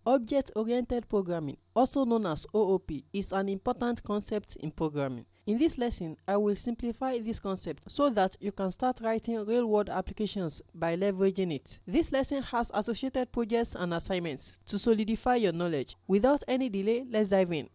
Object-oriented programming, also known as OOP, is an important concept in programming. In this lesson, I will simplify this concept so that you can start writing real-world applications by leveraging it. This lesson has associated projects and assignments to solidify your knowledge. Without any delay, let's dive in.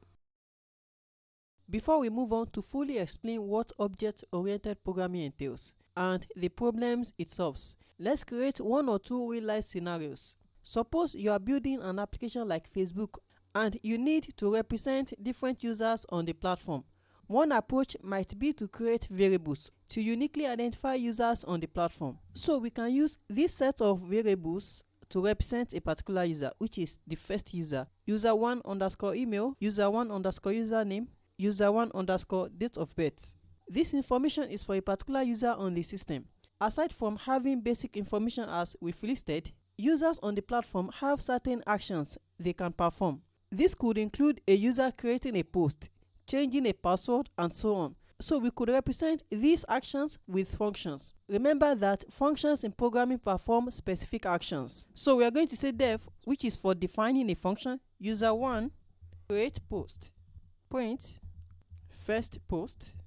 Before we move on to fully explain what object-oriented programming entails and the problems it solves, let's create one or two real-life scenarios. Suppose you are building an application like Facebook and you need to represent different users on the platform. One approach might be to create variables to uniquely identify users on the platform. So we can use this set of variables to represent a particular user, which is the first user. User1 underscore email, user1 underscore username, user1 underscore date of birth. This information is for a particular user on the system. Aside from having basic information as we've listed, users on the platform have certain actions they can perform. This could include a user creating a post, changing a password, and so on. So we could represent these actions with functions. Remember that functions in programming perform specific actions. So we are going to say def, which is for defining a function. User1 create post, print first post.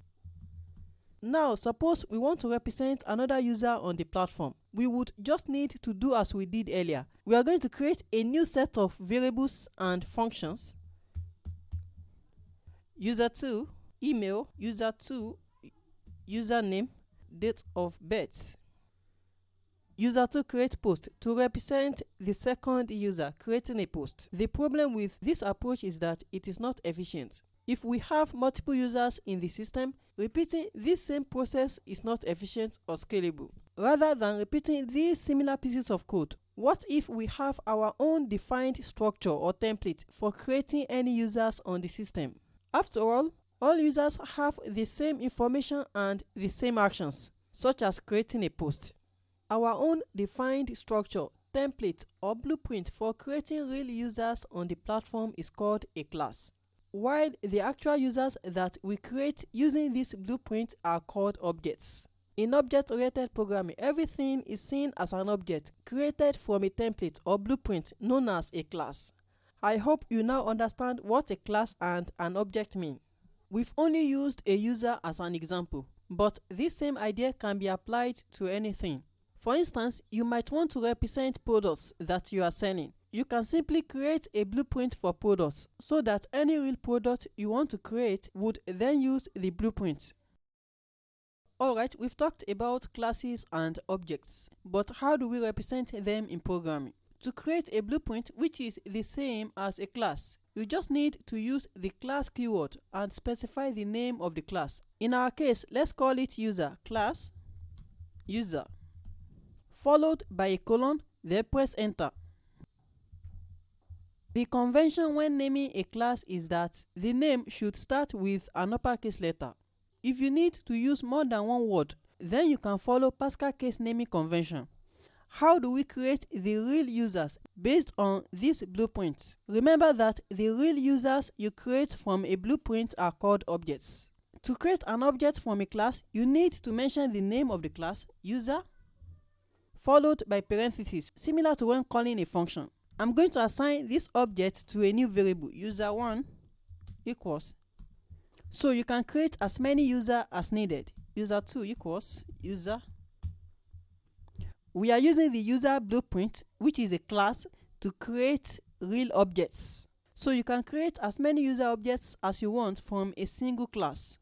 Now suppose we want to represent another user on the platform. We would just need to do as we did earlier. We are going to create a new set of variables and functions. User2 email, user2 username, date of birth. User2 create post to represent the second user creating a post. The problem with this approach is that it is not efficient. If we have multiple users in the system, repeating this same process is not efficient or scalable. Rather than repeating these similar pieces of code, what if we have our own defined structure or template for creating any users on the system? After all users have the same information and the same actions, such as creating a post. Our own defined structure, template, or blueprint for creating real users on the platform is called a class, while the actual users that we create using this blueprint are called objects. In object-oriented programming, everything is seen as an object created from a template or blueprint known as a class. I hope you now understand what a class and an object mean. We've only used a user as an example, but this same idea can be applied to anything. For instance, you might want to represent products that you are selling. You can simply create a blueprint for products so that any real product you want to create would then use the blueprint. Alright, we've talked about classes and objects, but how do we represent them in programming? To create a blueprint which is the same as a class, you just need to use the class keyword and specify the name of the class. In our case, let's call it user, class, user, followed by a colon, then press enter. The convention when naming a class is that the name should start with an uppercase letter. If you need to use more than one word, then you can follow Pascal case naming convention. How do we create the real users based on these blueprints? Remember that the real users you create from a blueprint are called objects. To create an object from a class, you need to mention the name of the class, user, followed by parentheses, similar to when calling a function. I'm going to assign this object to a new variable, user1 equals. So you can create as many users as needed. User2 equals user. We are using the user blueprint, which is a class, to create real objects. So you can create as many user objects as you want from a single class.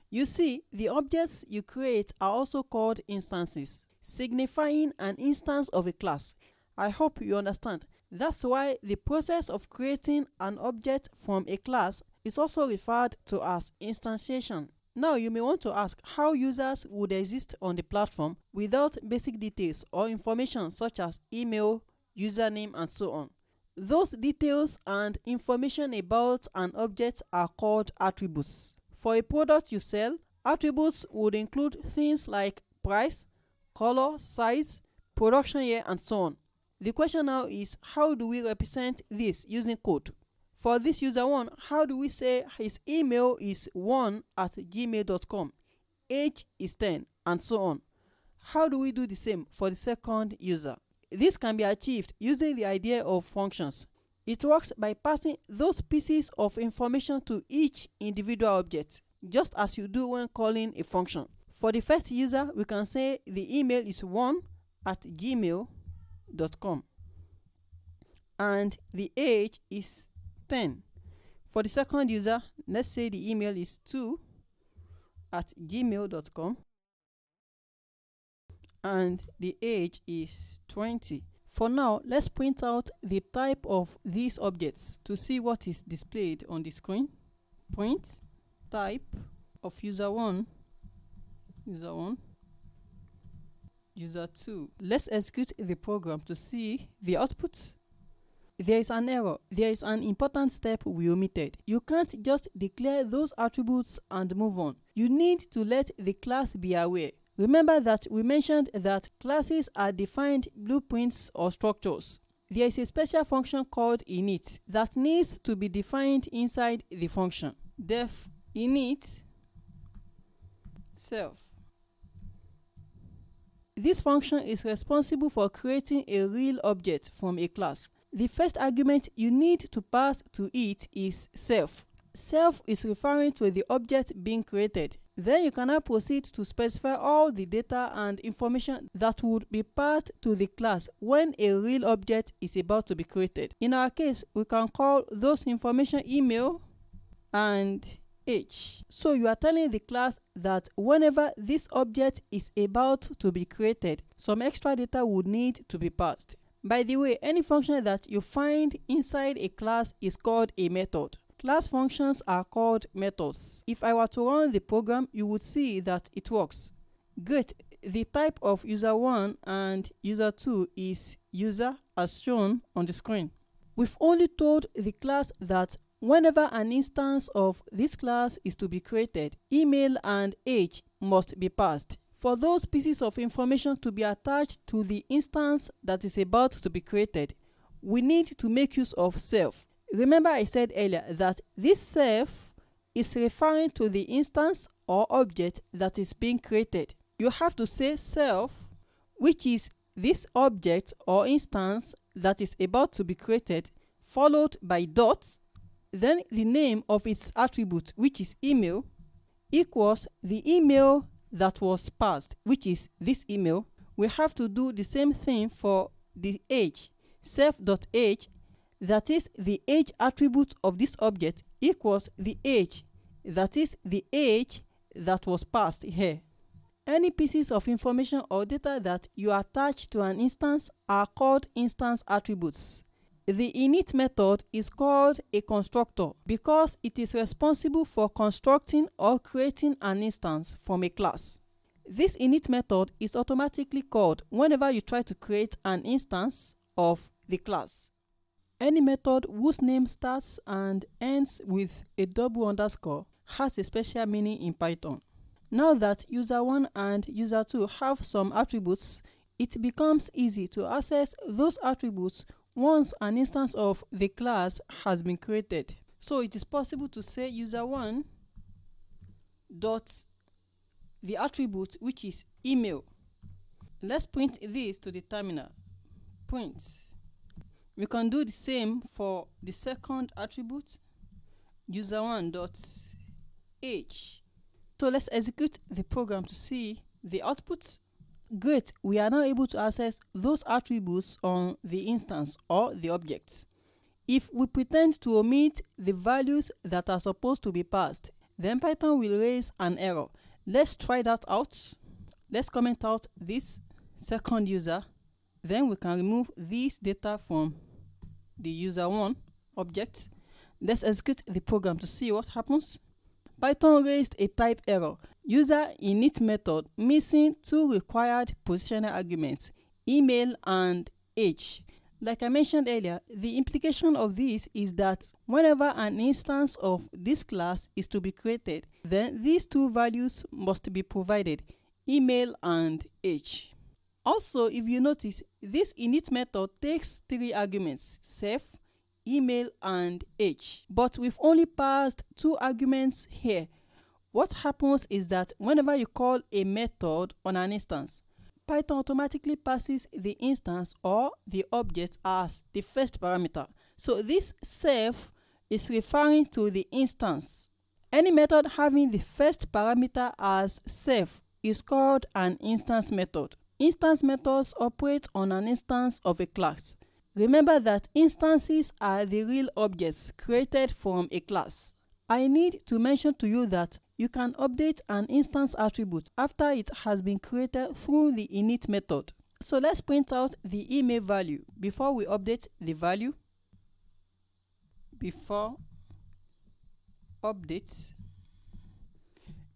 You see, the objects you create are also called instances, signifying an instance of a class. I hope you understand. That's why the process of creating an object from a class is also referred to as instantiation. Now you may want to ask how users would exist on the platform without basic details or information such as email, username, and so on. Those details and information about an object are called attributes. For a product you sell, attributes would include things like price, color, size, production year, and so on. The question now is, how do we represent this using code? For this user 1, how do we say his email is 1@gmail.com, age is 10, and so on? How do we do the same for the second user? This can be achieved using the idea of functions. It works by passing those pieces of information to each individual object, just as you do when calling a function. For the first user, we can say the email is 1@gmail.com and the age is 10. For the second user, let's say the email is 2@gmail.com and the age is 20. For now, let's print out the type of these objects to see what is displayed on the screen. Print type of user 1, user 2. Let's execute the program to see the output. There is an error. There is an important step we omitted. You can't just declare those attributes and move on. You need to let the class be aware. Remember that we mentioned that classes are defined blueprints or structures. There is a special function called init that needs to be defined inside the function. Def init self. This function is responsible for creating a real object from a class. The first argument you need to pass to it is self. Self is referring to the object being created. Then you can now proceed to specify all the data and information that would be passed to the class when a real object is about to be created. In our case, we can call those information email and age. So you are telling the class that whenever this object is about to be created, some extra data would need to be passed. By the way, any function that you find inside a class is called a method. Class functions are called methods. If I were to run the program, you would see that it works. Great. The type of user 1 and user 2 is user as shown on the screen. We've only told the class that whenever an instance of this class is to be created, email and age must be passed. For those pieces of information to be attached to the instance that is about to be created, we need to make use of self. Remember I said earlier that this self is referring to the instance or object that is being created. You have to say self, which is this object or instance that is about to be created, followed by dots, then the name of its attribute, which is email, equals the email that was passed, which is this email. We have to do the same thing for the age. Self.age, that is the age attribute of this object, equals the age, that is the age that was passed here. Any pieces of information or data that you attach to an instance are called instance attributes. The init method is called a constructor because it is responsible for constructing or creating an instance from a class. This init method is automatically called whenever you try to create an instance of the class. Any method whose name starts and ends with a double underscore has a special meaning in Python. Now that user 1 and user 2 have some attributes, it becomes easy to access those attributes once an instance of the class has been created. So it is possible to say user 1 dot the attribute which is email. Let's print this to the terminal. Print. We can do the same for the second attribute, user 1 dot age. So let's execute the program to see the output. Great, we are now able to access those attributes on the instance or the objects. If we pretend to omit the values that are supposed to be passed, then Python will raise an error. Let's try that out. Let's comment out this second user. Then we can remove this data from the user 1 object. Let's execute the program to see what happens. Python raised a type error. User init method missing two required positional arguments, email and age. Like I mentioned earlier, the implication of this is that whenever an instance of this class is to be created, then these two values must be provided, email and age. Also, if you notice, this init method takes three arguments, self, email and age, but we've only passed two arguments here. What happens is that whenever you call a method on an instance, Python automatically passes the instance or the object as the first parameter. So this self is referring to the instance. Any method having the first parameter as self is called an instance method. Instance methods operate on an instance of a class. Remember that instances are the real objects created from a class. I need to mention to you that you can update an instance attribute after it has been created through the init method. So let's print out the email value before we update the value. Before update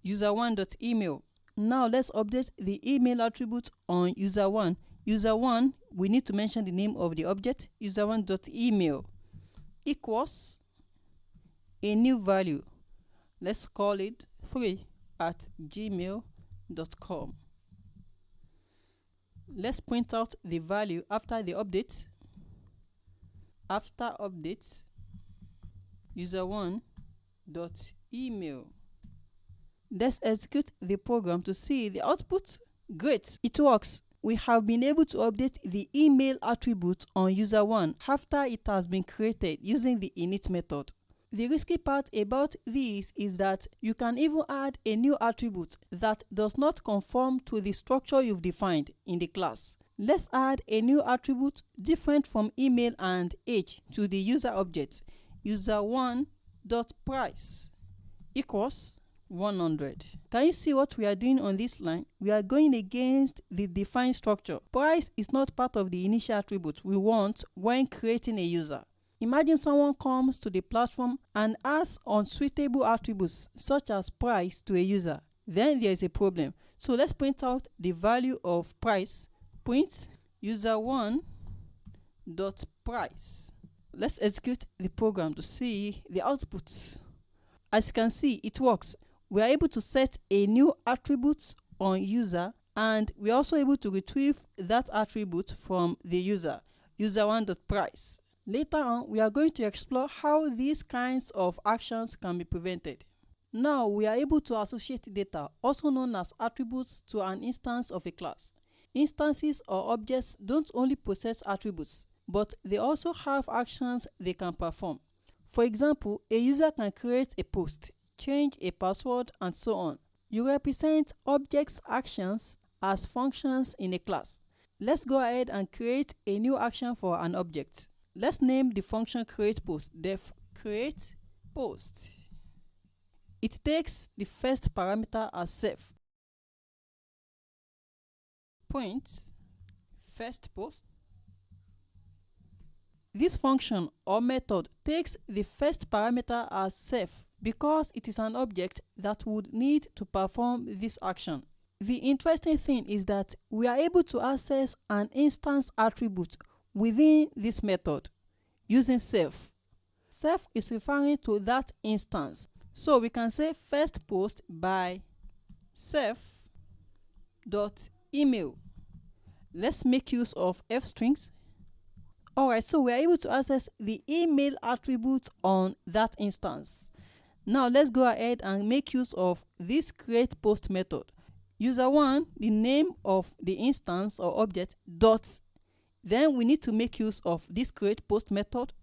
user1.email. Now let's update the email attribute on user1. User1, we need to mention the name of the object, user1.email equals a new value. Let's call it 3@gmail.com. Let's print out the value after the update. After update, user1.email. Let's execute the program to see the output. Great, it works. We have been able to update the email attribute on user1 after it has been created using the init method. The risky part about this is that you can even add a new attribute that does not conform to the structure you've defined in the class. Let's add a new attribute different from email and age to the user object. User1.price equals 100. Can you see what we are doing on this line? We are going against the defined structure. Price is not part of the initial attribute we want when creating a user. Imagine someone comes to the platform and adds unsuitable attributes such as price to a user. Then there is a problem. So let's print out the value of price. Print user1.price. Let's execute the program to see the output. As you can see, it works. We are able to set a new attribute on user, and we are also able to retrieve that attribute from the user, user1.price. Later on, we are going to explore how these kinds of actions can be prevented. Now we are able to associate data, also known as attributes, to an instance of a class. Instances or objects don't only possess attributes, but they also have actions they can perform. For example, a user can create a post, change a password, and so on. You represent objects' actions as functions in a class. Let's go ahead and create a new action for an object. Let's name the function createPost. Def createPost. It takes the first parameter as self. Print firstPost. This function or method takes the first parameter as self because it is an object that would need to perform this action. The interesting thing is that we are able to access an instance attribute within this method using self. Self is referring to that instance. So we can say first post by self.email. Let's make use of f strings. Alright, so we are able to access the email attribute on that instance. Now let's go ahead and make use of this createPost method. User1, the name of the instance or object, dot. Then we need to make use of this createPost method.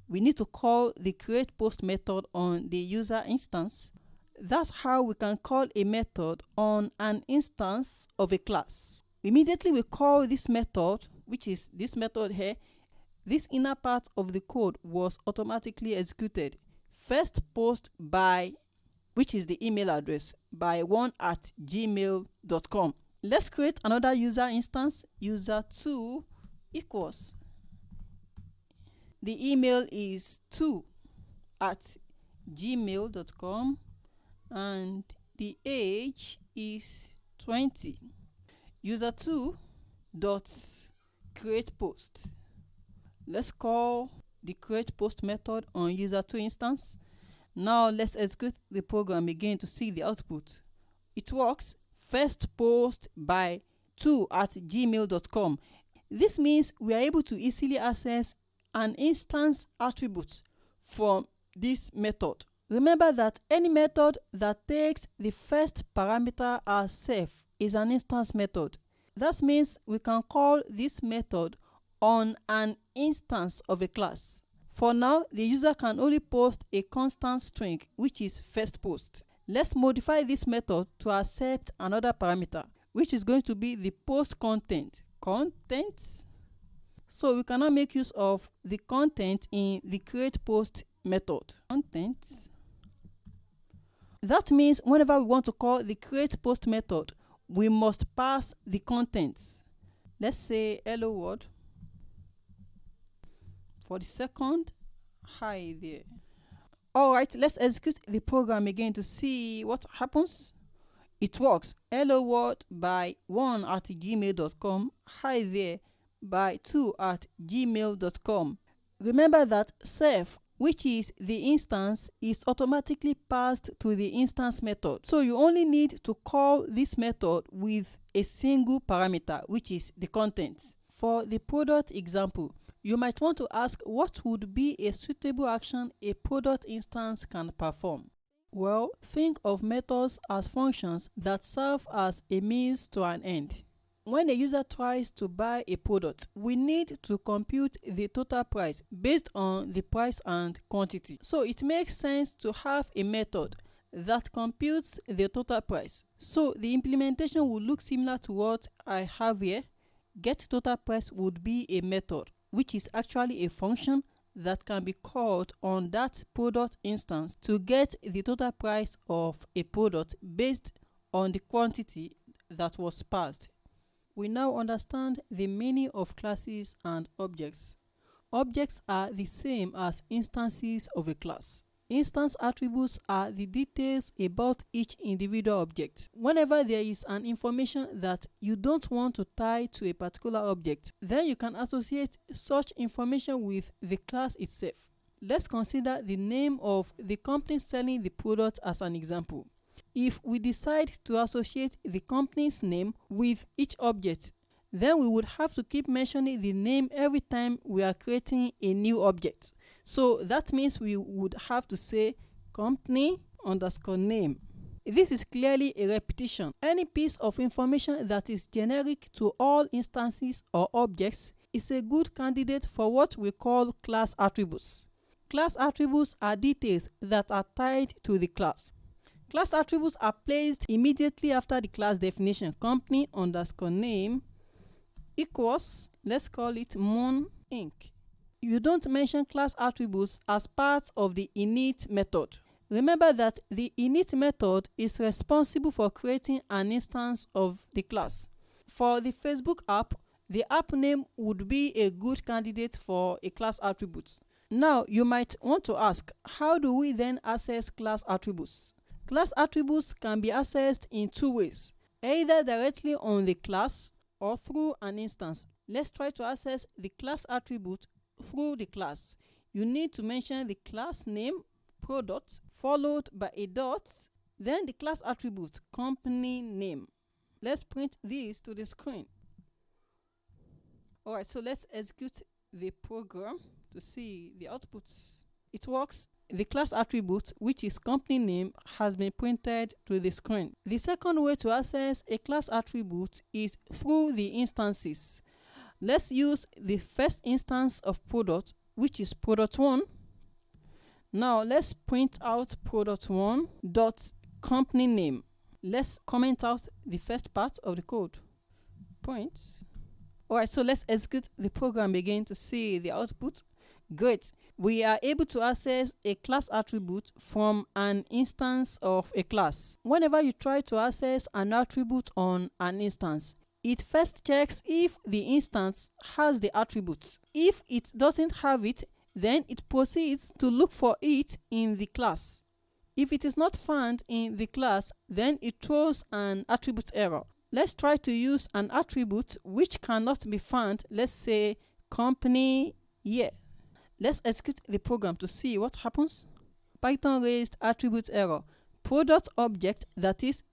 We need to call the createPost method on the user instance. That's how we can call a method on an instance of a class. Immediately we call this method, which is this method here, this inner part of the code was automatically executed. First post by, which is the email address, by 1@gmail.com. Let's create another user instance. User2 equals, the email is 2@gmail.com and the age is 20. User2 dot createPost. Let's call the createPost method on user2 instance. Now let's execute the program again to see the output. It works. First post by 2@gmail.com. This means we are able to easily access an instance attribute from this method. Remember that any method that takes the first parameter as self is an instance method. That means we can call this method on an instance of a class. For now, the user can only post a constant string, which is first post. Let's modify this method to accept another parameter, which is going to be the post content. So we cannot make use of the content in the create post method. That means whenever we want to call the create post method, we must pass the contents. Let's say hello world. For the second, hi there. Alright, let's execute the program again to see what happens. It works. Hello world by 1@gmail.com, hi there by 2@gmail.com. Remember that self, which is the instance, is automatically passed to the instance method. So you only need to call this method with a single parameter, which is the content. For the product example, you might want to ask what would be a suitable action a product instance can perform. Well, think of methods as functions that serve as a means to an end. When a user tries to buy a product, we need to compute the total price based on the price and quantity. So it makes sense to have a method that computes the total price. So the implementation will look similar to what I have here. GetTotalPrice would be a method, which is actually a function that can be called on that product instance to get the total price of a product based on the quantity that was passed. We now understand the meaning of classes and objects. Objects are the same as instances of a class. Instance attributes are the details about each individual object. Whenever there is an information that you don't want to tie to a particular object, then you can associate such information with the class itself. Let's consider the name of the company selling the product as an example. If we decide to associate the company's name with each object, then we would have to keep mentioning the name every time we are creating a new object. So that means we would have to say company_name. This is clearly a repetition. Any piece of information that is generic to all instances or objects is a good candidate for what we call class attributes. Class attributes are details that are tied to the class. Class attributes are placed immediately after the class definition. Company_name equals, let's call it Moon Inc. You don't mention class attributes as part of the init method. Remember that the init method is responsible for creating an instance of the class. For the Facebook app, the app name would be a good candidate for a class attribute. Now, you might want to ask, how do we then access class attributes? Class attributes can be accessed in two ways, either directly on the class or through an instance. Let's try to access the class attribute through the class. You need to mention the class name, product, followed by a dot, then the class attribute, company name. Let's print this to the screen. Alright, so let's execute the program to see the outputs. It works. The class attribute, which is company name, has been printed to the screen. The second way to access a class attribute is through the instances. Let's use the first instance of product, which is product1. Now let's print out product1 dot company name. Let's comment out the first part of the code. Print. Alright, so let's execute the program again to see the output. Great. We are able to access a class attribute from an instance of a class. Whenever you try to access an attribute on an instance, it first checks if the instance has the attributes. If it doesn't have it, then it proceeds to look for it in the class. If it is not found in the class, then it throws an attribute error. Let's try to use an attribute which cannot be found. Let's say company year. Let's execute the program to see what happens. Python raised attribute error. Product object, that is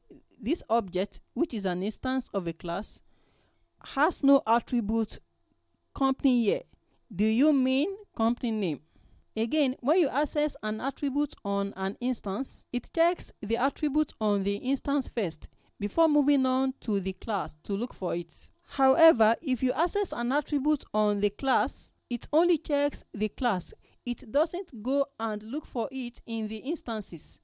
this object, which is an instance of a class, has no attribute company year. Do you mean company name? Again, when you access an attribute on an instance, it checks the attribute on the instance first before moving on to the class to look for it. However, if you access an attribute on the class, it only checks the class. It doesn't go and look for it in the instances.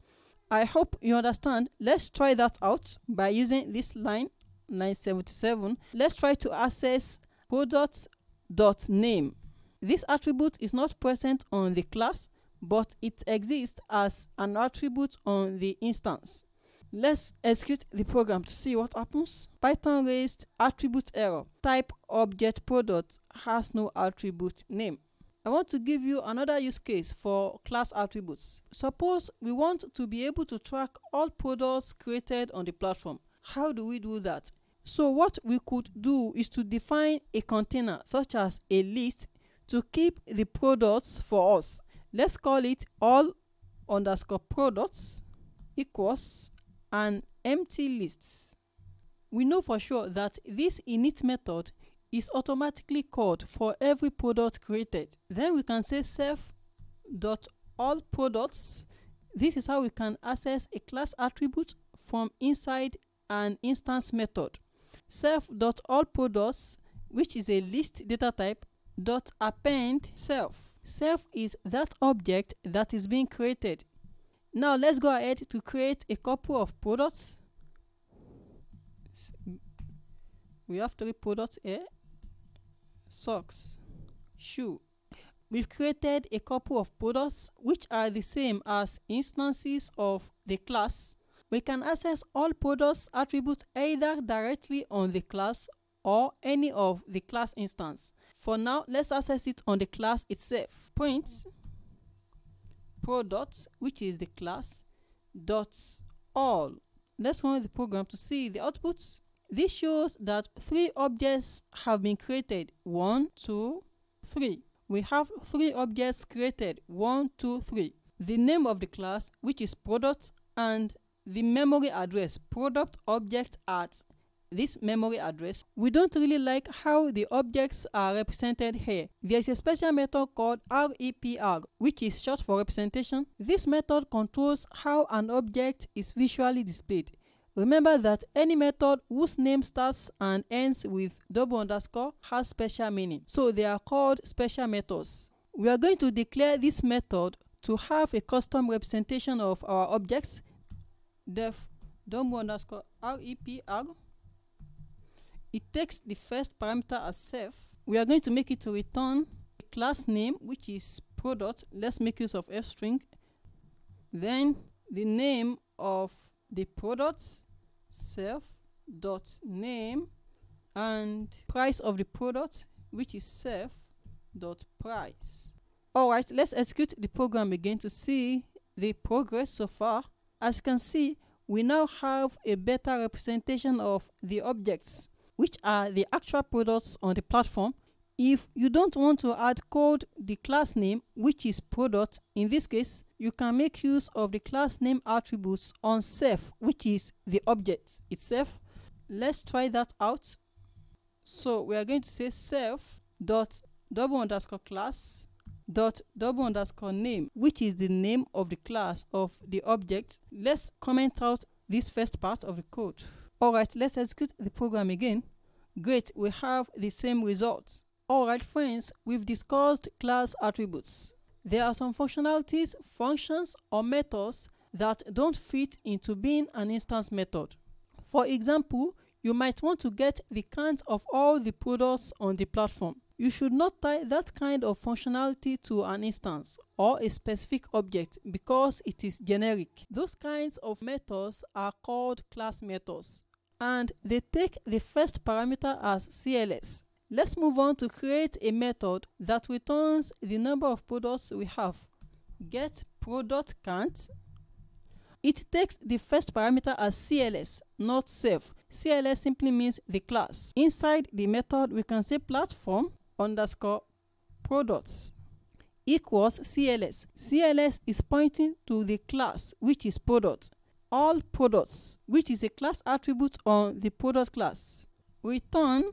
I hope you understand. Let's try that out by using this line 77. Let's try to access product.name. This attribute is not present on the class, but it exists as an attribute on the instance. Let's execute the program to see what happens. Python raised attribute error. Type object product has no attribute name. I want to give you another use case for class attributes. Suppose we want to be able to track all products created on the platform. How do we do that? So what we could do is to define a container such as a list to keep the products for us. Let's call it all_products equals an empty lists. We know for sure that this init method is automatically called for every product created. Then we can say self.allProducts. This is how we can access a class attribute from inside an instance method. Self.allProducts, which is a list data type, .append self. Self is that object that is being created. Now let's go ahead to create a couple of products. We have 3 products here. Socks, shoe. We've created a couple of products which are the same as instances of the class. We can access all products attributes either directly on the class or any of the class instance. For now, let's access it on the class itself. Print product, which is the class, .all. Let's run the program to see the outputs. This shows that 3 objects have been created. 1, 2, 3. We have 3 objects created. 1, 2, 3. The name of the class, which is product, and the memory address, product object at this memory address. We don't really like how the objects are represented here. There's a special method called REPR, which is short for representation. This method controls how an object is visually displayed. Remember that any method whose name starts and ends with double underscore has special meaning. So they are called special methods. We are going to declare this method to have a custom representation of our objects. Def double underscore REPR. It takes the first parameter as self. We are going to make it to return a class name, which is product. Let's make use of f string. Then the name of the products, self.name, and price of the product, which is self.price. Alright, let's execute the program again to see the progress so far. As you can see, we now have a better representation of the objects, which are the actual products on the platform. If you don't want to add code the class name, which is product, in this case, you can make use of the class name attributes on self, which is the object itself. Let's try that out. So we are going to say self._class._name, which is the name of the class of the object. Let's comment out this first part of the code. Alright, let's execute the program again. Great, we have the same results. Alright friends, we've discussed class attributes. There are some functionalities, functions, or methods that don't fit into being an instance method. For example, you might want to get the count of all the products on the platform. You should not tie that kind of functionality to an instance or a specific object because it is generic. Those kinds of methods are called class methods, and they take the first parameter as CLS. Let's move on to create a method that returns the number of products we have. Get product count. It takes the first parameter as CLS, not self. CLS simply means the class. Inside the method, we can say platform_products equals CLS. CLS is pointing to the class, which is product. All products, which is a class attribute on the product class. Return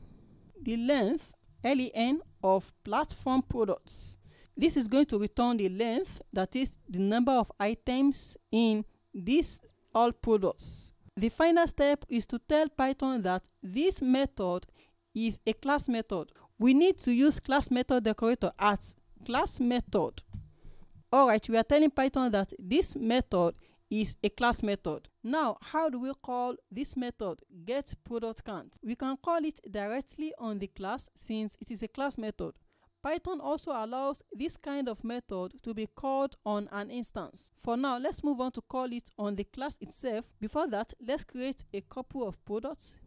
the length, len, of platform products. This is going to return the length, that is the number of items in these all products. The final step is to tell Python that this method is a class method. We need to use class method decorator as class method. Alright, we are telling Python that this method is a class method. Now, how do we call this method getProductCount? We can call it directly on the class since it is a class method. Python also allows this kind of method to be called on an instance. For now, let's move on to call it on the class itself. Before that, let's create a couple of products.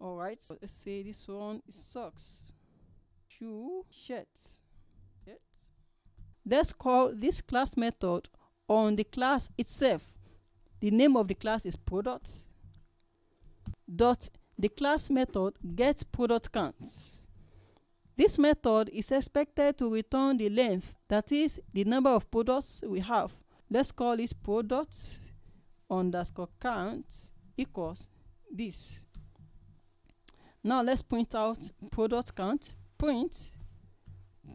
Alright, so let's say this one is socks, shoe, shirts. Let's call this class method on the class itself. The name of the class is products. Dot the class method getProductCount. This method is expected to return the length, that is the number of products we have. Let's call it products underscore count equals this. Now let's print out product count. Print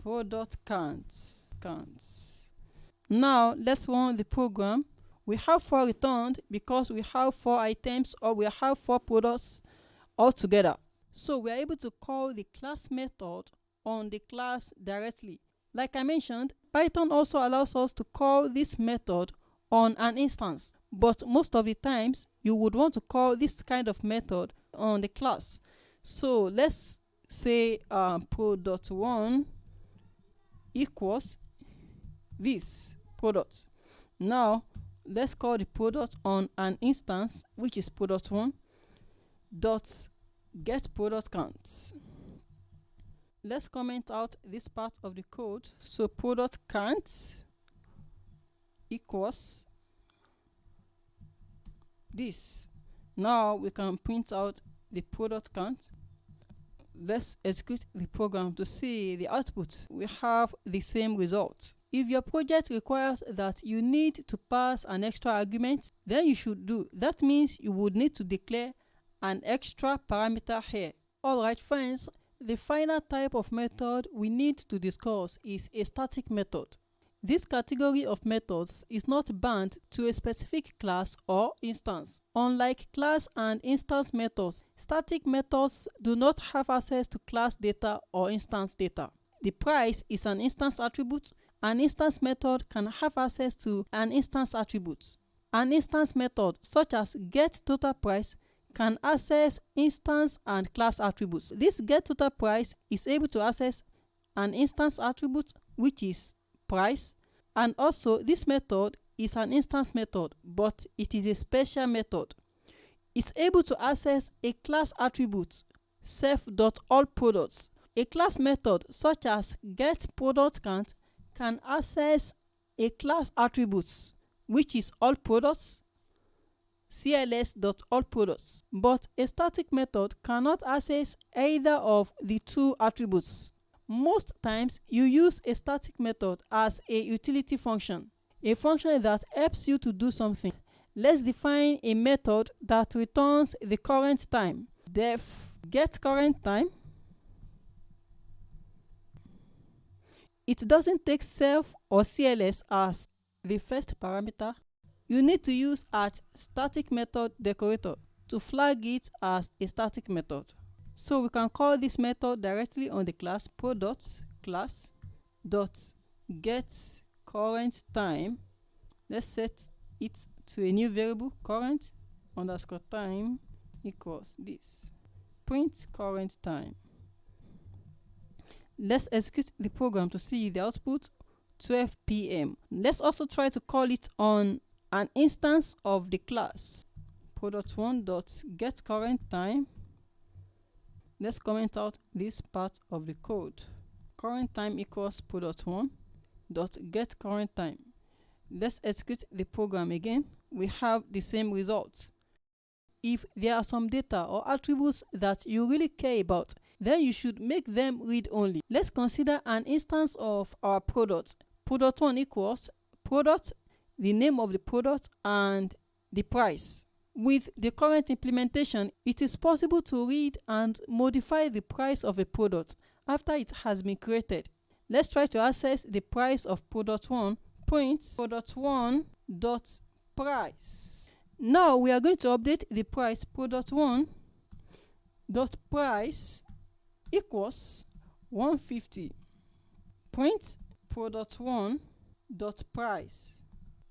product counts. Now let's run the program. We have 4 returned because we have 4 items, or we have 4 products altogether. So we are able to call the class method on the class directly. Like I mentioned, Python also allows us to call this method on an instance, but most of the times you would want to call this kind of method on the class. So let's say pro.1 equals this product. Now let's call the product on an instance, which is product1 dot get product count. Let's comment out this part of the code. So product count equals this. Now we can print out the product count. Let's execute the program to see the output. We have the same result. If your project requires that you need to pass an extra argument, then you should do. That means you would need to declare an extra parameter here. Alright friends, the final type of method we need to discuss is a static method. This category of methods is not bound to a specific class or instance. Unlike class and instance methods, static methods do not have access to class data or instance data. The price is an instance attribute. An instance method can have access to an instance attribute. An instance method such as getTotalPrice can access instance and class attributes. This getTotalPrice is able to access an instance attribute, which is price, and also this method is an instance method, but it is a special method. It's able to access a class attribute, self.allProducts. A class method such as getProductCount can access a class attributes, which is allProducts, cls.allProducts, but a static method cannot access either of the two attributes. Most times you use a static method as a utility function, a function that helps you to do something. Let's define a method that returns the current time. Def getCurrentTime. It doesn't take self or CLS as the first parameter. You need to use @static method decorator to flag it as a static method. So we can call this method directly on the class product class dot get current time. Let's set it to a new variable, current underscore time equals this. Print current time. Let's execute the program to see the output 12 p.m. Let's also try to call it on an instance of the class product1.getCurrentTime. Let's comment out this part of the code. Current time equals product1.getCurrentTime. Let's execute the program again. We have the same result. If there are some data or attributes that you really care about, then you should make them read only. Let's consider an instance of our product. Product1 equals product, the name of the product, and the price. With the current implementation, it is possible to read and modify the price of a product after it has been created. Let's try to access the price of product1. Print product1.price. Now we are going to update the price product1 dot price equals 150. Print product1 dot price.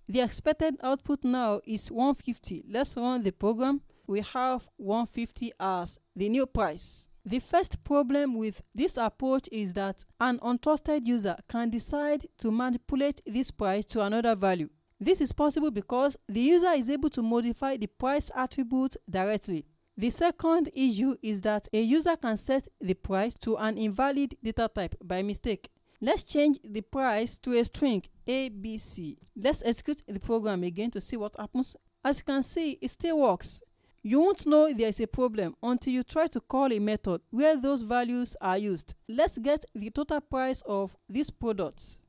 The expected output now is 150. Let's run the program. We have 150 as the new price. The first problem with this approach is that an untrusted user can decide to manipulate this price to another value. This is possible because the user is able to modify the price attribute directly. The second issue is that a user can set the price to an invalid data type by mistake. Let's change the price to a string ABC. Let's execute the program again to see what happens. As you can see, it still works. You won't know there is a problem until you try to call a method where those values are used. Let's get the total price of these products.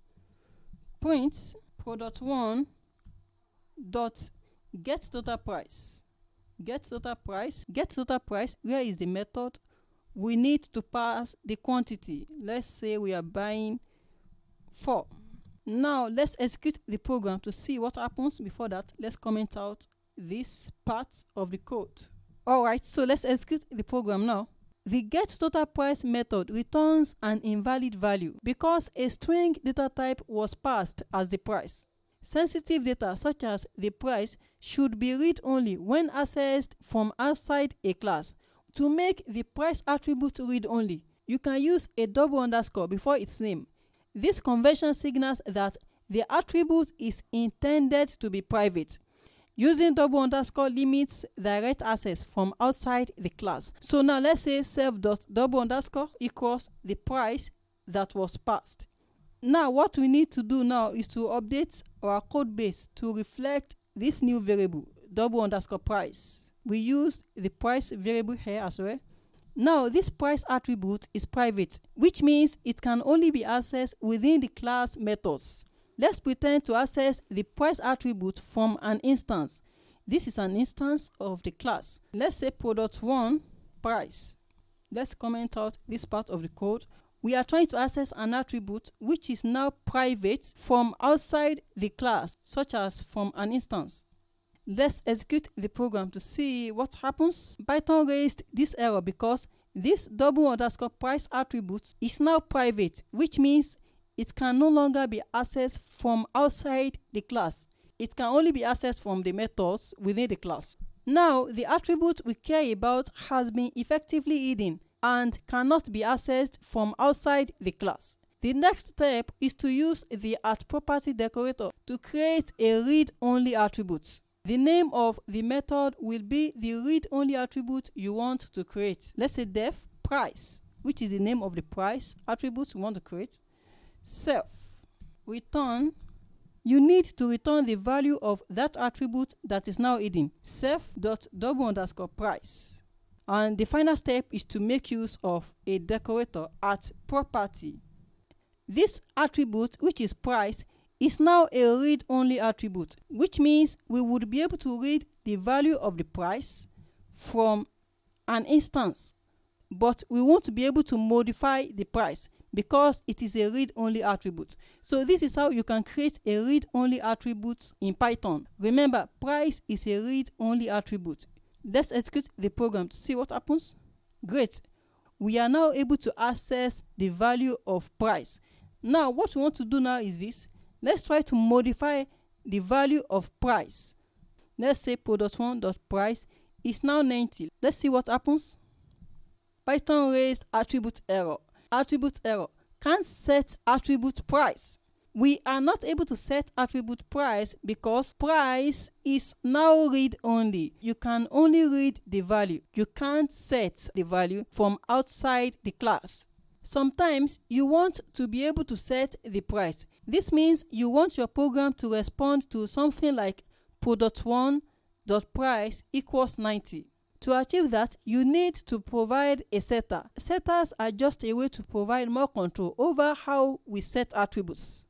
Print product1 dot get total price. Get total price. Get total price. Where is the method? We need to pass the quantity. Let's say we are buying 4. Now let's execute the program to see what happens. Before that, let's comment out this part of the code. Alright, so let's execute the program now. The get total price method returns an invalid value because a string data type was passed as the price. Sensitive data such as the price should be read-only when accessed from outside a class. To make the price attribute read-only, you can use a double underscore before its name. This convention signals that the attribute is intended to be private. Using double underscore limits direct access from outside the class. So now let's say self.double underscore equals the price that was passed. Now what we need to do now is to update our code base to reflect this new variable, double underscore price. We used the price variable here as well. Now this price attribute is private, which means it can only be accessed within the class methods. Let's pretend to access the price attribute from an instance. This is an instance of the class. Let's say product1 price. Let's comment out this part of the code. We are trying to access an attribute which is now private from outside the class, such as from an instance. Let's execute the program to see what happens. Python raised this error because this double underscore price attribute is now private, which means it can no longer be accessed from outside the class. It can only be accessed from the methods within the class. Now, the attribute we care about has been effectively hidden and cannot be accessed from outside the class. The next step is to use the @property decorator to create a read-only attribute. The name of the method will be the read-only attribute you want to create. Let's say def price, which is the name of the price attribute we want to create. Self return. You need to return the value of that attribute that is now hidden. Self.double underscore price. And the final step is to make use of a decorator @property. This attribute, which is price, is now a read-only attribute, which means we would be able to read the value of the price from an instance, but we won't be able to modify the price because it is a read-only attribute. So this is how you can create a read-only attribute in Python. Remember, price is a read-only attribute. Let's execute the program to see what happens. Great. We are now able to access the value of price. Now, what we want to do now is this. Let's try to modify the value of price. Let's say product1.price is now 90. Let's see what happens. Python raised attribute error. Attribute error. Can't set attribute price. We are not able to set attribute price because price is now read-only. You can only read the value. You can't set the value from outside the class. Sometimes you want to be able to set the price. This means you want your program to respond to something like product1.price equals 90. To achieve that, you need to provide a setter. Setters are just a way to provide more control over how we set attributes.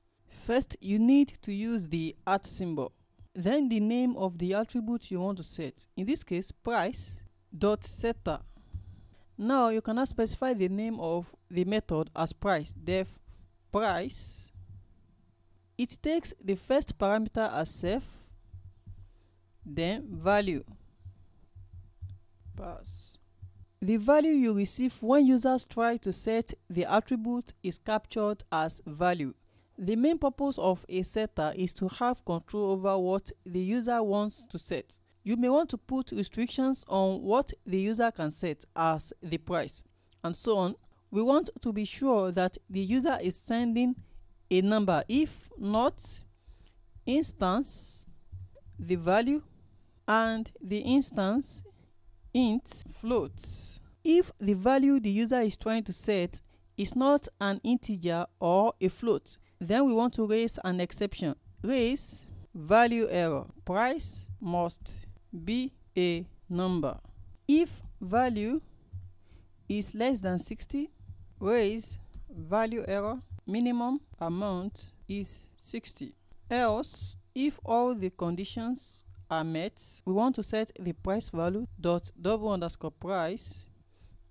First, you need to use the @ symbol. Then the name of the attribute you want to set. In this case, price.setter. Now you cannot specify the name of the method as price. Def price. It takes the first parameter as self, then value. Pass. The value you receive when users try to set the attribute is captured as value. The main purpose of a setter is to have control over what the user wants to set. You may want to put restrictions on what the user can set as the price, and so on. We want to be sure that the user is sending a number. If not, instance the value and the instance int floats. If the value the user is trying to set is not an integer or a float, then we want to raise an exception. Raise value error. Price must be a number. If value is less than 60, raise value error. Minimum amount is 60. Else, if all the conditions are met, we want to set the price value dot double underscore price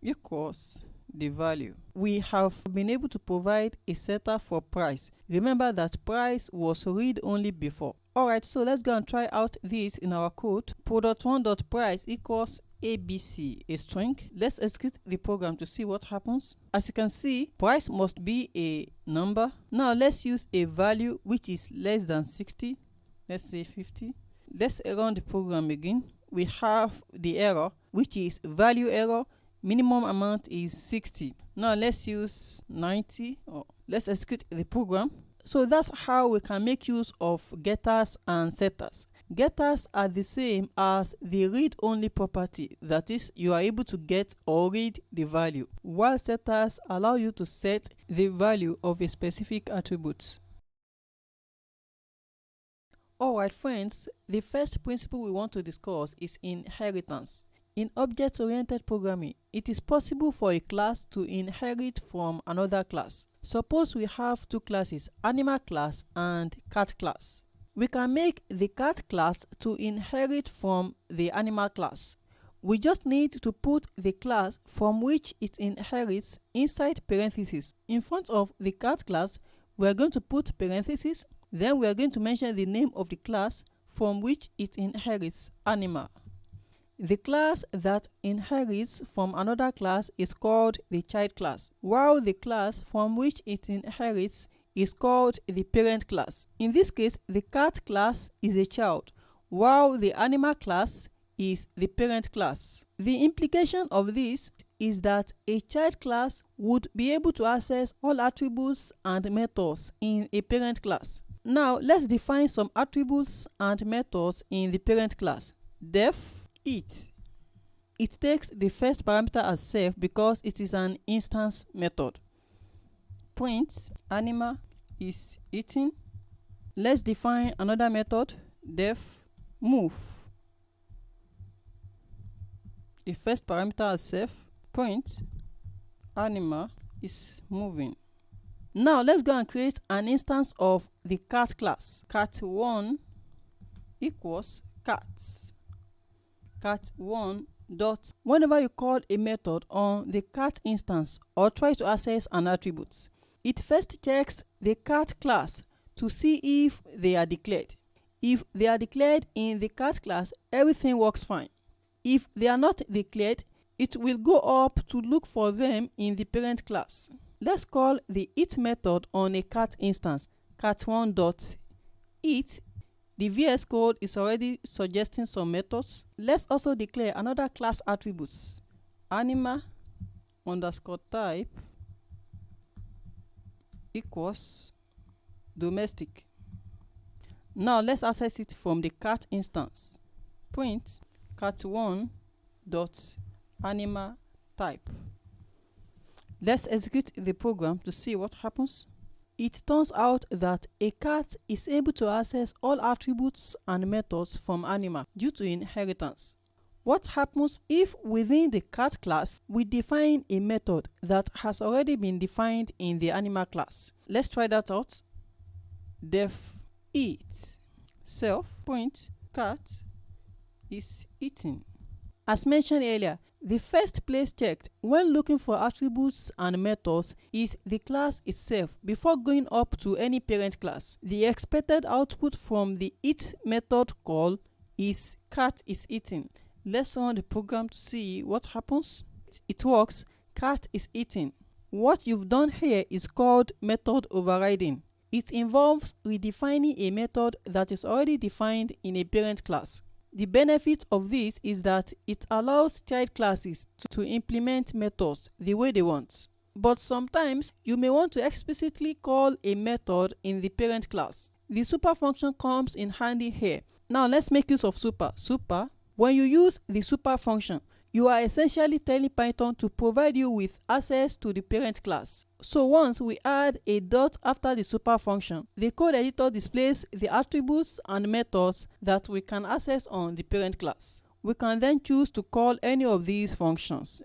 equals the value. We have been able to provide a setter for price. Remember that price was read only before. Alright, so let's go and try out this in our code. Product1.price equals ABC, a string. Let's execute the program to see what happens. As you can see, price must be a number. Now let's use a value which is less than 60. Let's say 50. Let's run the program again. We have the error, which is value error. Minimum amount is 60. Now let's use 90. Let's execute the program. So that's how we can make use of getters and setters. Getters are the same as the read-only property, that is, you are able to get or read the value, while setters allow you to set the value of a specific attribute. Alright friends, the first principle we want to discuss is inheritance. In object-oriented programming, it is possible for a class to inherit from another class. Suppose we have two classes, animal class and cat class. We can make the cat class to inherit from the animal class. We just need to put the class from which it inherits inside parentheses. In front of the cat class, we are going to put parentheses, then we are going to mention the name of the class from which it inherits, animal. The class that inherits from another class is called the child class, while the class from which it inherits is called the parent class. In this case, the cat class is a child, while the animal class is the parent class. The implication of this is that a child class would be able to access all attributes and methods in a parent class. Now, let's define some attributes and methods in the parent class. Def it. It takes the first parameter as self because it is an instance method. Print animal is eating. Let's define another method, def move. The first parameter as self, print animal is moving. Now let's go and create an instance of the cat class. Cat1 equals cats. Cat1 dot. Whenever you call a method on the cat instance or try to access an attribute, it first checks the cat class to see if they are declared. If they are declared in the cat class, everything works fine. If they are not declared, it will go up to look for them in the parent class. Let's call the it method on a cat instance, cat1 dot it. The VS Code is already suggesting some methods. Let's also declare another class attributes, animal underscore type equals domestic. Now let's access it from the cat instance. Print cat1 dot animal type. Let's execute the program to see what happens. It turns out that a cat is able to access all attributes and methods from animal due to inheritance. What happens if within the cat class we define a method that has already been defined in the animal class? Let's try that out. Def eat self print cat is eating. As mentioned earlier, the first place checked when looking for attributes and methods is the class itself before going up to any parent class. The expected output from the eat method call is cat is eating. Let's run the program to see what happens. It works. Cat is eating. What you've done here is called method overriding. It involves redefining a method that is already defined in a parent class. The benefit of this is that it allows child classes to implement methods the way they want. But sometimes you may want to explicitly call a method in the parent class. The super function comes in handy here. Now let's make use of super. When you use the super function, you are essentially telling Python to provide you with access to the parent class. So once we add a dot after the super function, the code editor displays the attributes and methods that we can access on the parent class. We can then choose to call any of these functions.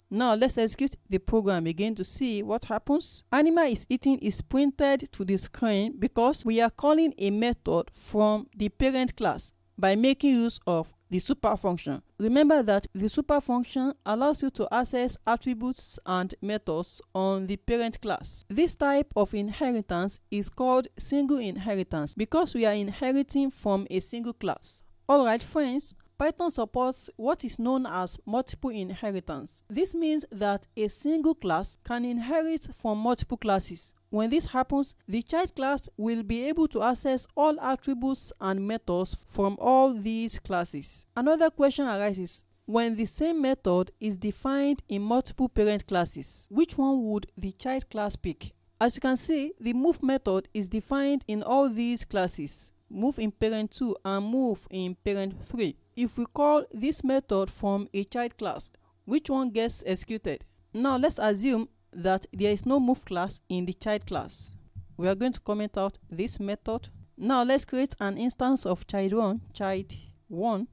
Now let's execute the program again to see what happens. Animal is eating is printed to the screen because we are calling a method from the parent class by making use of the super function. Remember that the super function allows you to access attributes and methods on the parent class. This type of inheritance is called single inheritance because we are inheriting from a single class. Alright friends, Python supports what is known as multiple inheritance. This means that a single class can inherit from multiple classes. When this happens, the child class will be able to access all attributes and methods from all these classes. Another question arises: when the same method is defined in multiple parent classes, which one would the child class pick? As you can see, the move method is defined in all these classes: move in parent 2 and move in parent 3. If we call this method from a child class, which one gets executed? Now let's assume that there is no move class in the child class. We are going to comment out this method. Now let's create an instance of child1. Child1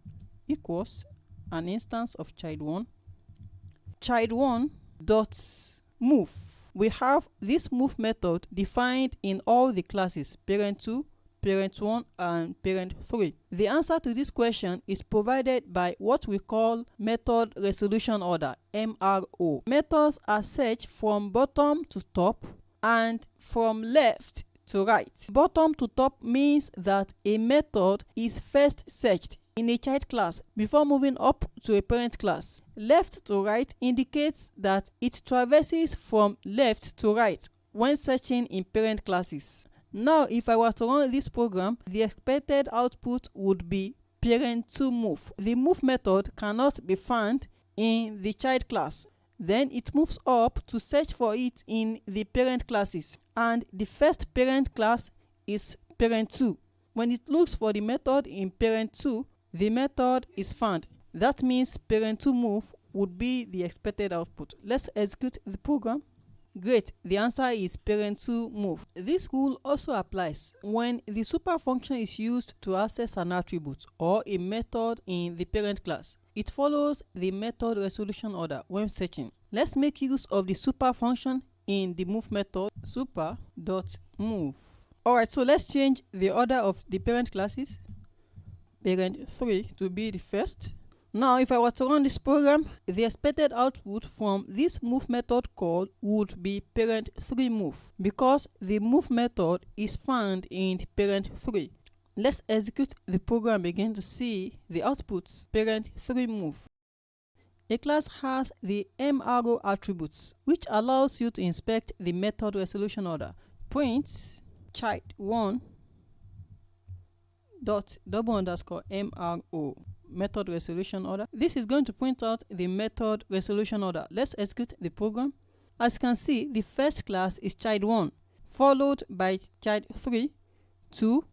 equals an instance of child1. Child1 dot move. We have this move method defined in all the classes: parent 2, parent 1 and parent 3. The answer to this question is provided by what we call method resolution order, MRO. Methods are searched from bottom to top and from left to right. Bottom to top means that a method is first searched in a child class before moving up to a parent class. Left to right indicates that it traverses from left to right when searching in parent classes. Now if I were to run this program, the expected output would be parent2 move. The move method cannot be found in the child class. Then it moves up to search for it in the parent classes, and the first parent class is parent2. When it looks for the method in parent2, the method is found. That means parent2 move would be the expected output. Let's execute the program. Great, the answer is parent2 move. This rule also applies when the super function is used to access an attribute or a method in the parent class. It follows the method resolution order when searching. Let's make use of the super function in the move method, super.move. Alright, so let's change the order of the parent classes. Parent 3 to be the first. Now if I were to run this program, the expected output from this move method call would be parent3 move because the move method is found in parent 3. Let's execute the program again to see the outputs. Parent3 move. A class has the MRO attributes, which allows you to inspect the method resolution order. Print child1 dot double underscore MRO. Method resolution order. This is going to print out the method resolution order. Let's execute the program. As you can see, the first class is child1, followed by child3, 2,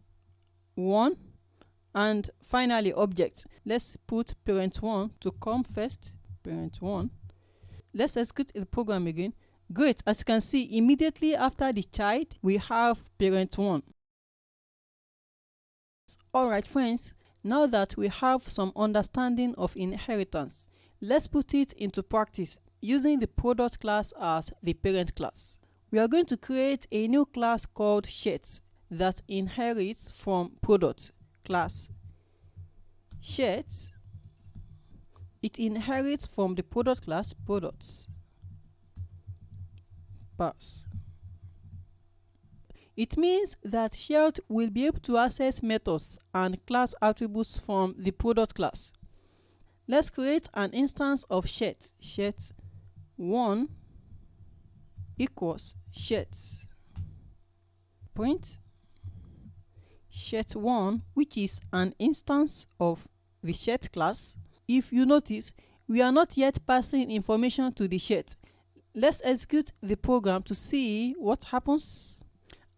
1, and finally objects. Let's put parent1 to come first. Parent1. Let's execute the program again. Great, as you can see, immediately after the child, we have parent1. Alright friends, now that we have some understanding of inheritance, let's put it into practice using the product class as the parent class. We are going to create a new class called shirts that inherits from product class. Shirts, it inherits from the product class products. Pass. It means that shirt will be able to access methods and class attributes from the product class. Let's create an instance of shirt. Shirt1 equals shirts. Print shirt1, which is an instance of the shirt class. If you notice, we are not yet passing information to the shirt. Let's execute the program to see what happens.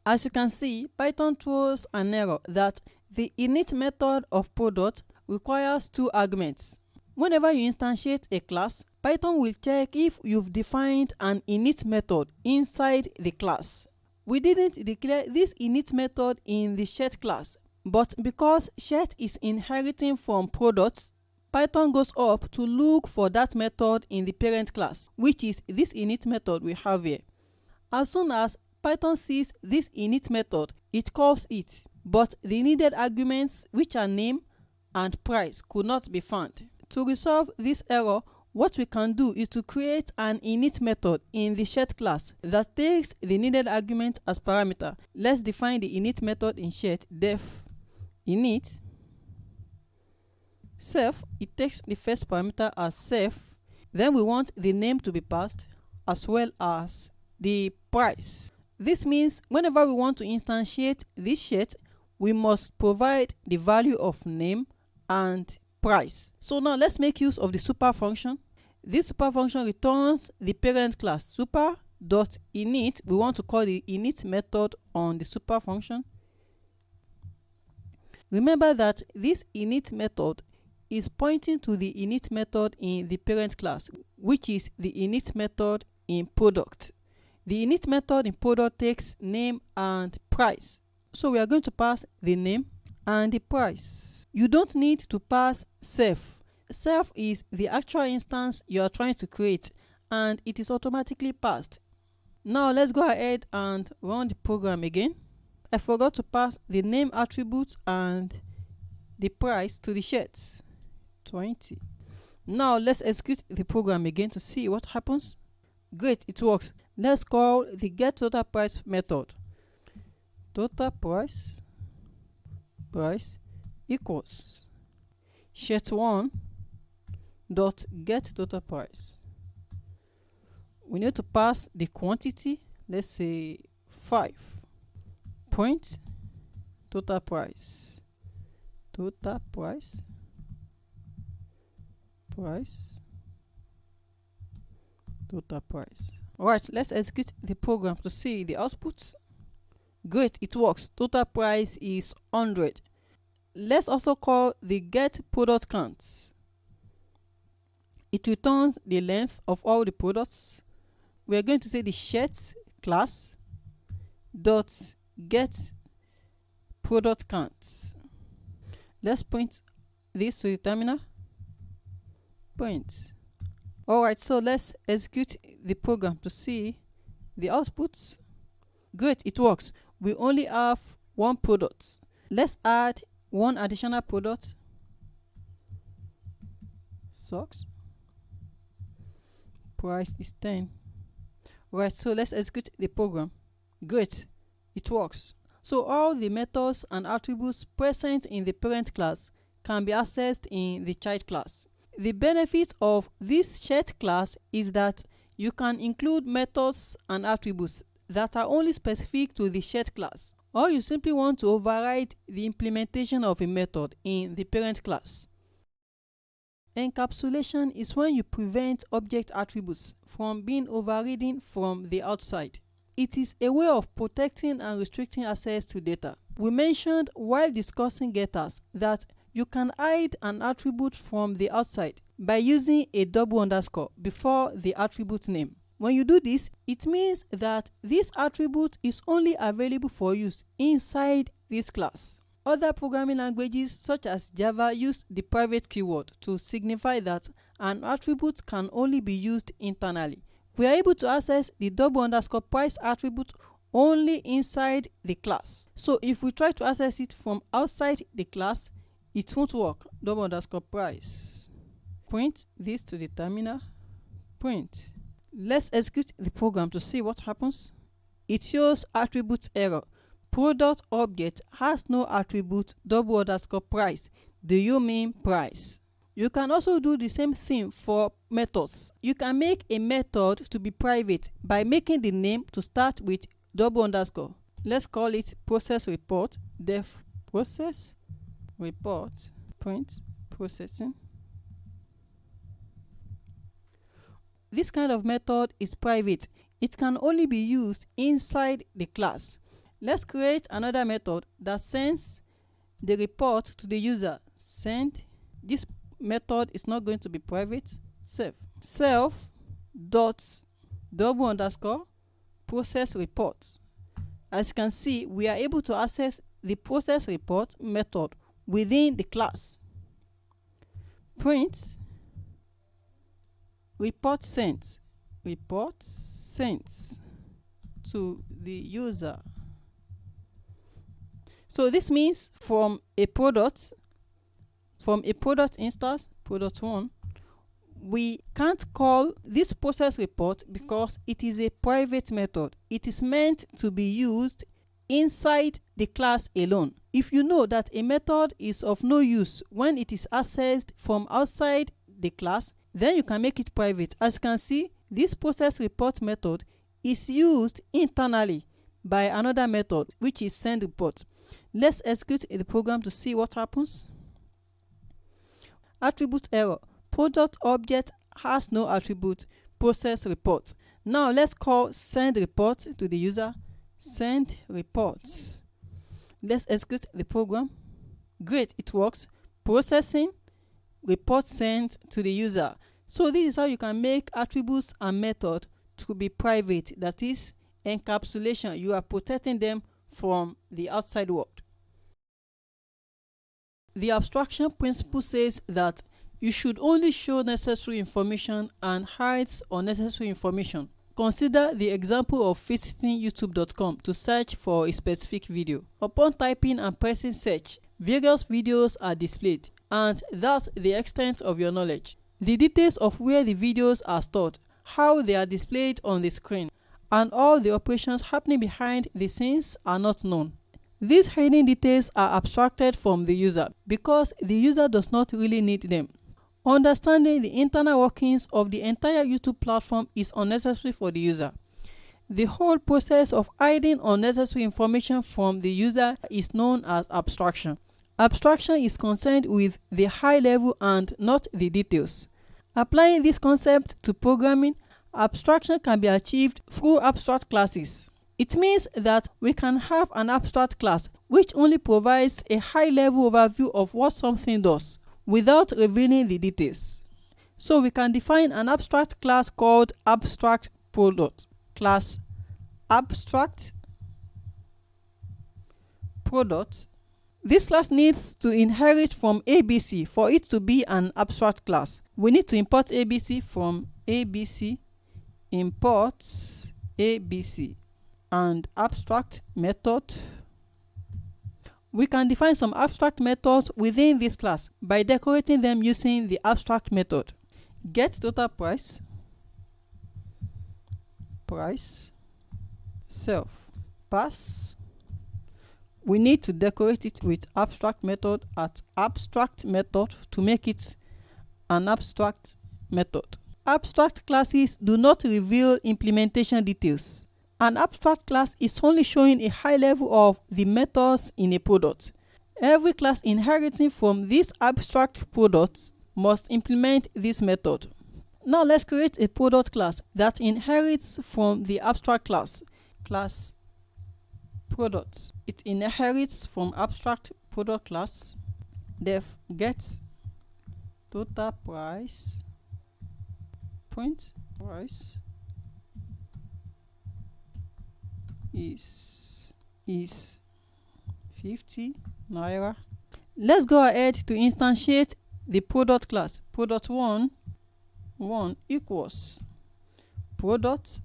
As you can see, Python throws an error that the init method of product requires 2 arguments. Whenever you instantiate a class, Python will check if you've defined an init method inside the class. We didn't declare this init method in the shirt class, but because shirt is inheriting from products, Python goes up to look for that method in the parent class, which is this init method we have here. As soon as Python sees this init method, it calls it, but the needed arguments, which are name and price, could not be found. To resolve this error, what we can do is to create an init method in the shirt class that takes the needed argument as parameter. Let's define the init method in shirt. Def init self, it takes the first parameter as self. Then we want the name to be passed as well as the price. This means whenever we want to instantiate this shirt, we must provide the value of name and price. So now let's make use of the super function. This super function returns the parent class super.init. We want to call the init method on the super function. Remember that this init method is pointing to the init method in the parent class, which is the init method in product. The init method in product takes name and price. So we are going to pass the name and the price. You don't need to pass self. Self is the actual instance you are trying to create, and it is automatically passed. Now let's go ahead and run the program again. I forgot to pass the name attribute and the price to the shirts. 20. Now let's execute the program again to see what happens. Great, it works. Let's call the getTotalPrice method. Total price equals shirt1 dot getTotalPrice. We need to pass the quantity, let's say 5. Print total price total price Alright, let's execute the program to see the output. Great, it works. Total price is 100. Let's also call the getProductCount. It returns the length of all the products. We are going to say the shirt class dot getProductCount. Let's print this to the terminal. Print. Alright, so let's execute the program to see the outputs. Great, it works. We only have 1 product. Let's add 1 additional product. Socks. Price is 10. Right, so let's execute the program. Great, it works. So all the methods and attributes present in the parent class can be accessed in the child class. The benefit of this shirt class is that you can include methods and attributes that are only specific to the shirt class, or you simply want to override the implementation of a method in the parent class. Encapsulation is when you prevent object attributes from being overridden from the outside. It is a way of protecting and restricting access to data. We mentioned while discussing getters that you can hide an attribute from the outside by using a double underscore before the attribute name. When you do this, it means that this attribute is only available for use inside this class. Other programming languages such as Java use the private keyword to signify that an attribute can only be used internally. We are able to access the double underscore price attribute only inside the class. So if we try to access it from outside the class, it won't work. Double underscore price. Print this to the terminal. Print. Let's execute the program to see what happens. It shows attribute error. Product object has no attribute double underscore price. Do you mean price? You can also do the same thing for methods. You can make a method to be private by making the name to start with double underscore. Let's call it process report, def process report, print processing. This kind of method is private. It can only be used inside the class. Let's create another method that sends the report to the user. Send. This method is not going to be private. Self dot double underscore process report. As you can see, we are able to access the process report method within the class. Print report sent to the user. So this means from a product instance, product 1, we can't call this process report because it is a private method. It is meant to be used inside the class alone. If you know that a method is of no use when it is accessed from outside the class, then you can make it private. As you can see, this process report method is used internally by another method, which is send report. Let's execute the program to see what happens. Attribute error. Product object has no attribute. Process report. Now let's call send report to the user. Send reports. Let's execute the program. Great, it works. Processing, report sent to the user. So this is how you can make attributes and method to be private. That is encapsulation. You are protecting them from the outside world. The abstraction principle says that you should only show necessary information and hide unnecessary information. Consider the example of visiting youtube.com to search for a specific video. Upon typing and pressing search, various videos are displayed, and that's the extent of your knowledge. The details of where the videos are stored, how they are displayed on the screen, and all the operations happening behind the scenes are not known. These hidden details are abstracted from the user because the user does not really need them. Understanding the internal workings of the entire YouTube platform is unnecessary for the user. The whole process of hiding unnecessary information from the user is known as abstraction. Abstraction is concerned with the high level and not the details. Applying this concept to programming, abstraction can be achieved through abstract classes. It means that we can have an abstract class which only provides a high-level overview of what something does without revealing the details. So we can define an abstract class called abstract product. Class abstract product. This class needs to inherit from ABC for it to be an abstract class. We need to import ABC from ABC, import ABC, and abstract method. We can define some abstract methods within this class by decorating them using the abstract method. Get total price, self, pass. We need to decorate it with abstract method at abstract method to make it an abstract method. Abstract classes do not reveal implementation details. An abstract class is only showing a high level of the methods in a product. Every class inheriting from these abstract products must implement this method. Now let's create a product class that inherits from the abstract class. Class product. It inherits from abstract product class. Def get total price, print price is 50 naira. Let's go ahead to instantiate the product class. Product 1 equals product.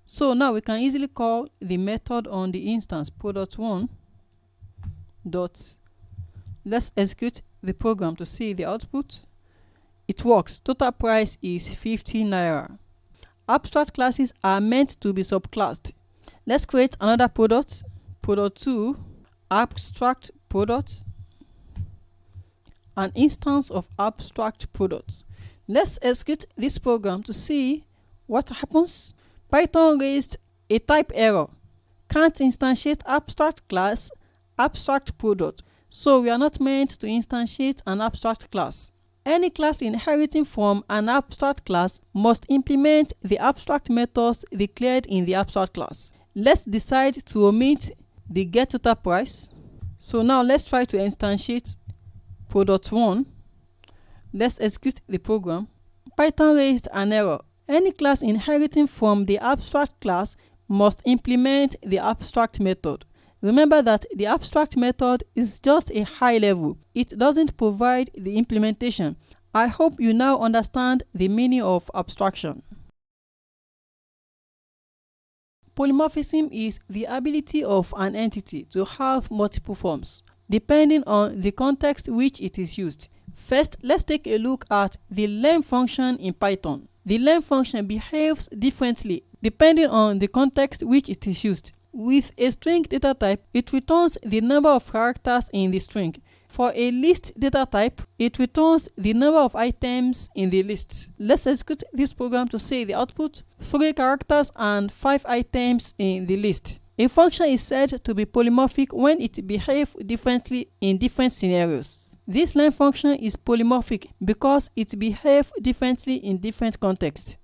So now we can easily call the method on the instance product 1 dot. Let's execute the program to see the output. It works. Total price is 50 naira. Abstract classes are meant to be subclassed. Let's create another product. Product 2 abstract product. an instance of abstract products. Let's execute this program to see what happens. Python raised a type error. Can't instantiate abstract class, abstract product. So we are not meant to instantiate an abstract class. Any class inheriting from an abstract class must implement the abstract methods declared in the abstract class. Let's decide to omit the getTotalPrice. So now let's try to instantiate product1. Let's execute the program. Python raised an error. Any class inheriting from the abstract class must implement the abstract method. Remember that the abstract method is just a high level. It doesn't provide the implementation. I hope you now understand the meaning of abstraction. Polymorphism is the ability of an entity to have multiple forms, depending on the context which it is used. First, let's take a look at the len function in Python. The len function behaves differently depending on the context which it is used. With a string data type, it returns the number of characters in the string. For a list data type, it returns the number of items in the list. Let's execute this program to see the output: 3 characters and 5 items in the list. A function is said to be polymorphic when it behaves differently in different scenarios. This len function is polymorphic because it behaves differently in different contexts.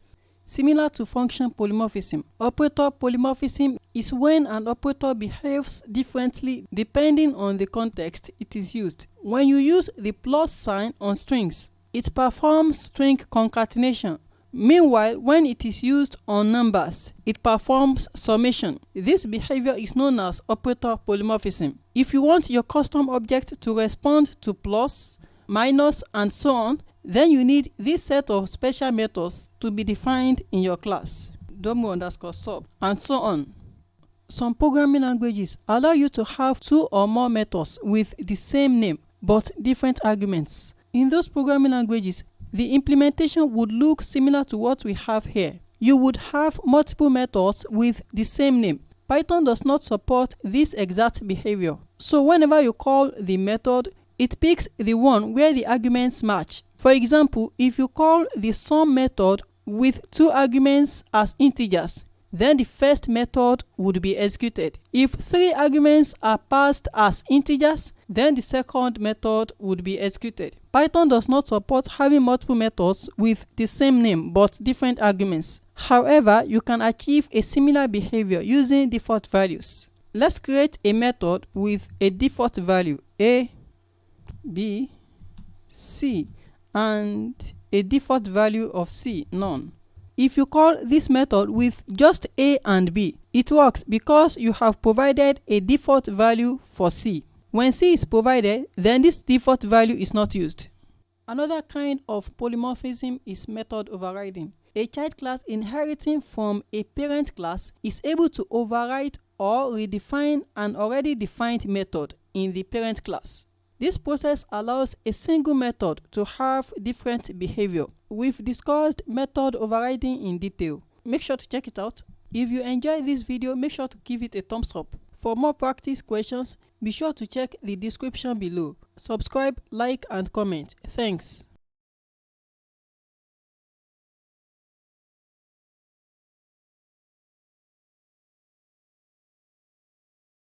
Similar to function polymorphism, operator polymorphism is when an operator behaves differently depending on the context it is used. When you use the plus sign on strings, it performs string concatenation. Meanwhile, when it is used on numbers, it performs summation. This behavior is known as operator polymorphism. If you want your custom object to respond to plus, minus, and so on, then you need this set of special methods to be defined in your class. domo_sub and so on. Some programming languages allow you to have 2 or more methods with the same name but different arguments. In those programming languages, the implementation would look similar to what we have here. You would have multiple methods with the same name. Python does not support this exact behavior. So whenever you call the method, it picks the one where the arguments match. For example, if you call the sum method with 2 arguments as integers, then the first method would be executed. If 3 arguments are passed as integers, then the second method would be executed. Python does not support having multiple methods with the same name but different arguments. However, you can achieve a similar behavior using default values. Let's create a method with a default value A, B, C, and a default value of C, none. If you call this method with just A and B, it works because you have provided a default value for C. When C is provided, then this default value is not used. Another kind of polymorphism is method overriding. A child class inheriting from a parent class is able to override or redefine an already defined method in the parent class. This process allows a single method to have different behavior. We've discussed method overriding in detail. Make sure to check it out. If you enjoyed this video, make sure to give it a thumbs up. For more practice questions, be sure to check the description below. Subscribe, like, and comment. Thanks.